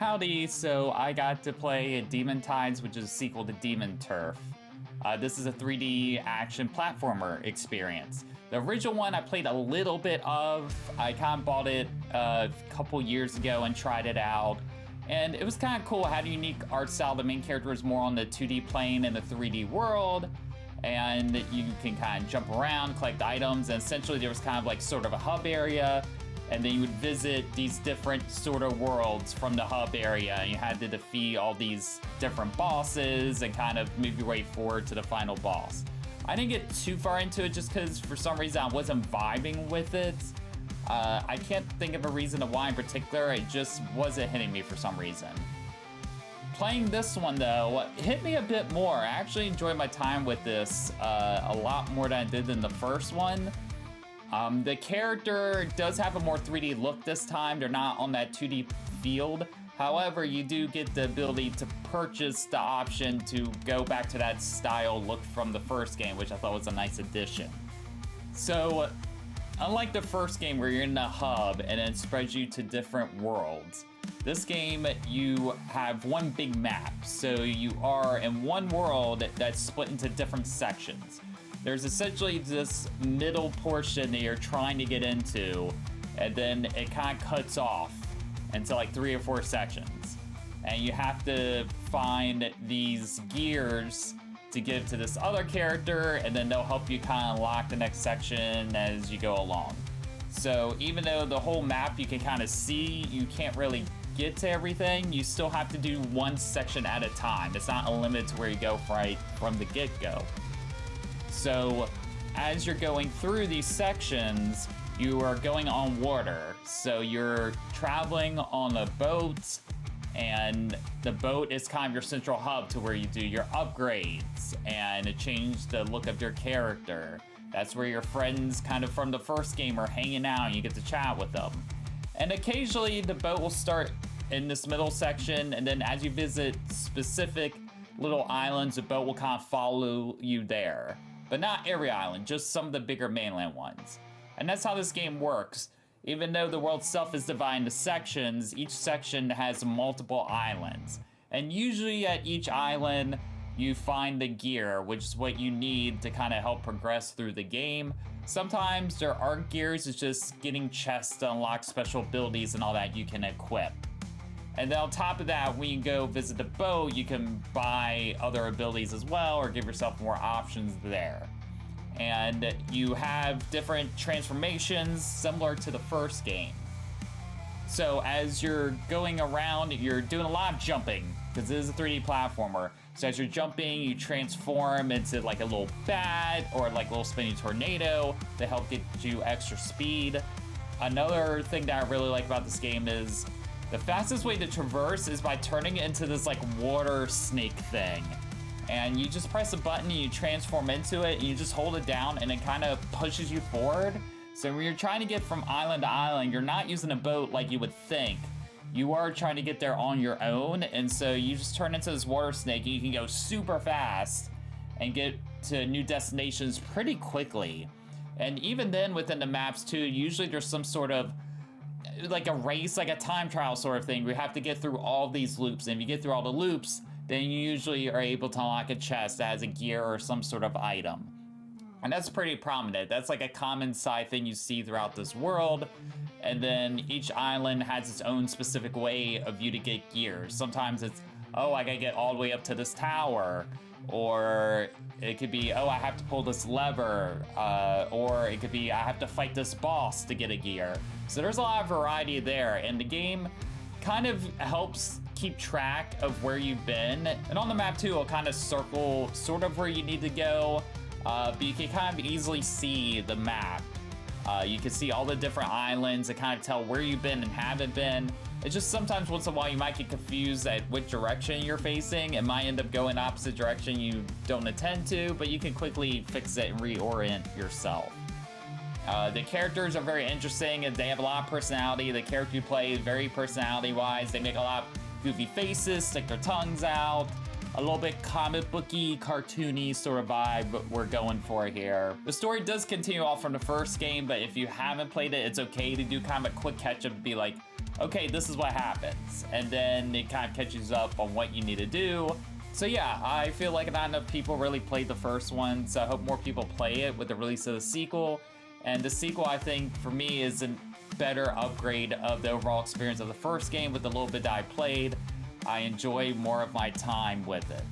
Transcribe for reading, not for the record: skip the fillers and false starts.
Howdy, so I got to play Demon Tides, which is a sequel to Demon Turf. This is a 3D action platformer experience. The original one I played a little bit of. I kind of bought it a couple years ago and tried it out. And it was kind of cool. It had a unique art style. The main character was more on the 2D plane in the 3D world. And you can kind of jump around, collect items, and essentially there was kind of like sort of a hub area. And then you would visit these different sort of worlds from the hub area. And you had to defeat all these different bosses and kind of move your way forward to the final boss. I didn't get too far into it just because for some reason I wasn't vibing with it. I can't think of a reason why in particular, it just wasn't hitting me for some reason. Playing this one though, hit me a bit more. I actually enjoyed my time with this a lot more than I did in the first one. The character does have a more 3D look this time. They're not on that 2D field. However, you do get the ability to purchase the option to go back to that style look from the first game, which I thought was a nice addition. So, unlike the first game where you're in the hub and it spreads you to different worlds, this game you have one big map. So you are in one world that's split into different sections. There's essentially this middle portion that you're trying to get into, and then it kind of cuts off into like 3 or 4 sections. And you have to find these gears to give to this other character, and then they'll help you kind of unlock the next section as you go along. So even though the whole map you can kind of see, you can't really get to everything, you still have to do one section at a time. It's not a limit to where you go right from the get-go. So as you're going through these sections, you are going on water. So you're traveling on a boat, and the boat is kind of your central hub to where you do your upgrades and it changes the look of your character. That's where your friends kind of from the first game are hanging out and you get to chat with them. And occasionally the boat will start in this middle section, and then as you visit specific little islands, the boat will kind of follow you there. But not every island, just some of the bigger mainland ones. And that's how this game works. Even though the world itself is divided into sections, each section has multiple islands. And usually at each island, you find the gear, which is what you need to kind of help progress through the game. Sometimes there aren't gears, it's just getting chests to unlock special abilities and all that you can equip. And then on top of that, when you go visit the boat, you can buy other abilities as well or give yourself more options there. And you have different transformations similar to the first game. So as you're going around, you're doing a lot of jumping because it is a 3D platformer. So as you're jumping, you transform into like a little bat or like a little spinning tornado to help get you extra speed. Another thing that I really like about this game is the fastest way to traverse is by turning it into this like water snake thing. And you just press a button and you transform into it and you just hold it down and it kind of pushes you forward. So when you're trying to get from island to island, you're not using a boat like you would think. You are trying to get there on your own, and so you just turn into this water snake and you can go super fast and get to new destinations pretty quickly. And even then within the maps too, usually there's some sort of like a race, like a time trial sort of thing. We have to get through all these loops, and if you get through all the loops, then you usually are able to unlock a chest that has a gear or some sort of item. And that's pretty prominent. That's like a common side thing you see throughout this world. And then each island has its own specific way of you to get gears. Sometimes it's, oh, I gotta get all the way up to this tower. Or it could be, oh, I have to pull this lever. Or it could be, I have to fight this boss to get a gear. So there's a lot of variety there. And the game kind of helps keep track of where you've been. And on the map too, it'll kind of circle sort of where you need to go. But you can kind of easily see the map. You can see all the different islands and kind of tell where you've been and haven't been. It's just sometimes once in a while you might get confused at which direction you're facing. It might end up going opposite direction you don't intend to, but you can quickly fix it and reorient yourself. The characters are very interesting and they have a lot of personality. The character you play is very personality-wise. They make a lot of goofy faces, stick their tongues out. A little bit comic booky, cartoony sort of vibe we're going for here. The story does continue off from the first game, but if you haven't played it, it's okay to do kind of a quick catch up and be like, okay, this is what happens. And then it kind of catches up on what you need to do. So yeah, I feel like not enough people really played the first one, so I hope more people play it with the release of the sequel. And the sequel, I think, for me, is a better upgrade of the overall experience of the first game with the little bit that I played. I enjoy more of my time with it.